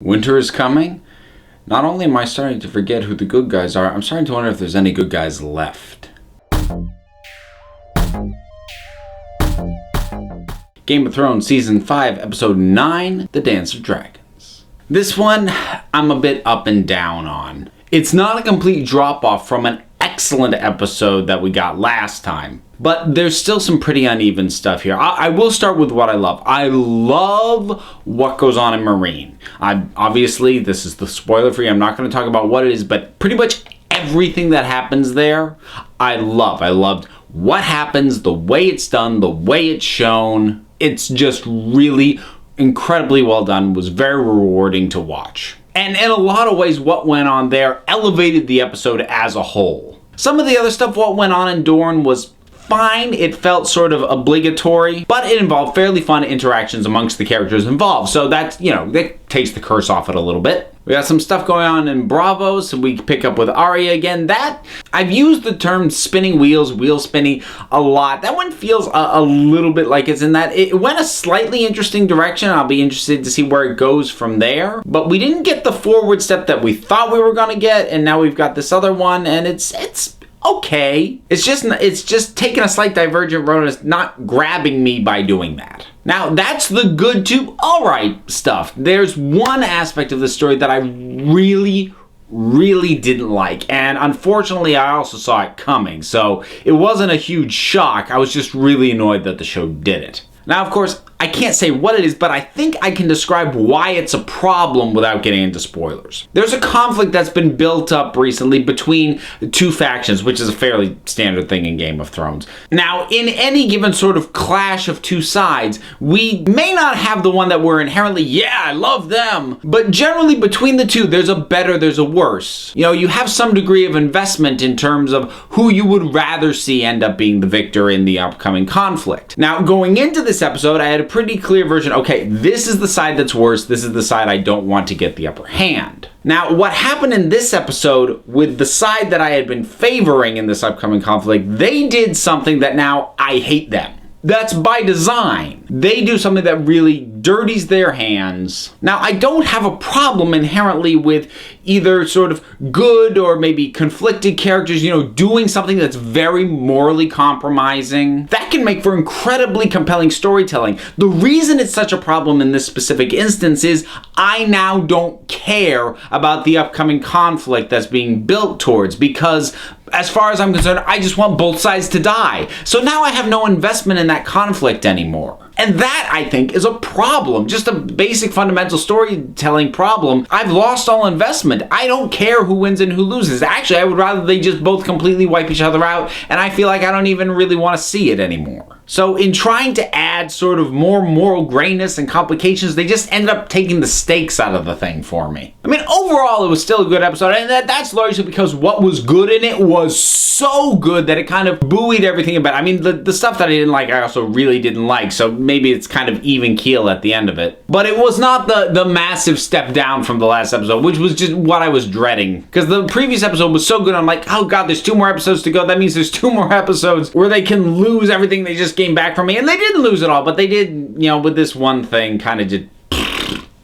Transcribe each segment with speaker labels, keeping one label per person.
Speaker 1: Winter is coming. Not only am I starting to forget who the good guys are, I'm starting to wonder if there's any good guys left. Game of Thrones Season 5, Episode 9, The Dance of Dragons. This one, I'm a bit up and down on. It's not a complete drop-off from an excellent episode that we got last time, but there's still some pretty uneven stuff here. I will start with what I love. I love what goes on in Meereen. Obviously, this is the spoiler-free. I'm not going to talk about what it is, but pretty much everything that happens there, I love. I loved what happens, the way it's done, the way it's shown. It's just really incredibly well done. Was very rewarding to watch. And in a lot of ways, what went on there elevated the episode as a whole. Some of the other stuff, what went on in Dorne was fine. It felt sort of obligatory, but it involved fairly fun interactions amongst the characters involved. So that's, that takes the curse off it a little bit. We got some stuff going on in Bravo, so we pick up with Arya again. That, I've used the term spinning wheels, wheel spinning a lot. That one feels a little bit like it's in that. It went a slightly interesting direction. I'll be interested to see where it goes from there. But we didn't get the forward step that we thought we were going to get, and now we've got this other one, and it's okay. It's just taking a slight divergent road, and it's not grabbing me by doing that. Now, that's the good to alright stuff. There's one aspect of the story that I really didn't like, and unfortunately I also saw it coming, so it wasn't a huge shock. I was just really annoyed that the show did it. Now, of course, I can't say what it is, but I think I can describe why it's a problem without getting into spoilers. There's a conflict that's been built up recently between the two factions, which is a fairly standard thing in Game of Thrones. Now, in any given sort of clash of two sides, we may not have the one that we're inherently, yeah, I love them, but generally between the two, there's a better, there's a worse. You have some degree of investment in terms of who you would rather see end up being the victor in the upcoming conflict. Now, going into this episode, I had a pretty clear version. Okay, this is the side that's worse. This is the side I don't want to get the upper hand. Now, what happened in this episode with the side that I had been favoring in this upcoming conflict, they did something that now I hate them. That's by design. They do something that really dirties their hands. Now, I don't have a problem inherently with either sort of good or maybe conflicted characters, doing something that's very morally compromising. That can make for incredibly compelling storytelling. The reason it's such a problem in this specific instance is I now don't care about the upcoming conflict that's being built towards, because as far as I'm concerned, I just want both sides to die. So now I have no investment in that conflict anymore. And that, I think, is a problem. Just a basic fundamental storytelling problem. I've lost all investment. I don't care who wins and who loses. Actually, I would rather they just both completely wipe each other out, and I feel like I don't even really want to see it anymore. So in trying to add sort of more moral grayness and complications, they just ended up taking the stakes out of the thing for me. I mean, overall, it was still a good episode, and that's largely because what was good in it was so good that it kind of buoyed everything about it. I mean, the stuff that I didn't like, I also really didn't like, so maybe it's kind of even keel at the end of it. But it was not the massive step down from the last episode, which was just what I was dreading. Because the previous episode was so good, I'm like, oh god, there's 2 more episodes to go. That means there's 2 more episodes where they can lose everything they just gained back from me. And they didn't lose it all, but they did, with this one thing, kind of just...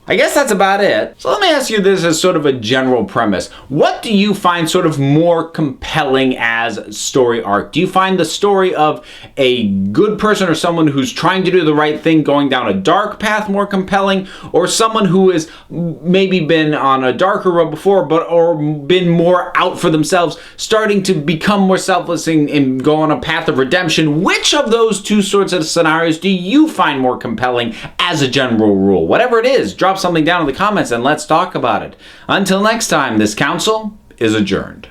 Speaker 1: I guess that's about it. So let me ask you this as sort of a general premise. What do you find sort of more compelling as story arc? Do you find the story of a good person or someone who's trying to do the right thing going down a dark path more compelling, or someone who has maybe been on a darker road before or been more out for themselves, starting to become more selfless and go on a path of redemption? Which of those two sorts of scenarios do you find more compelling as a general rule? Whatever it is, drop something down in the comments and let's talk about it. Until next time, this council is adjourned.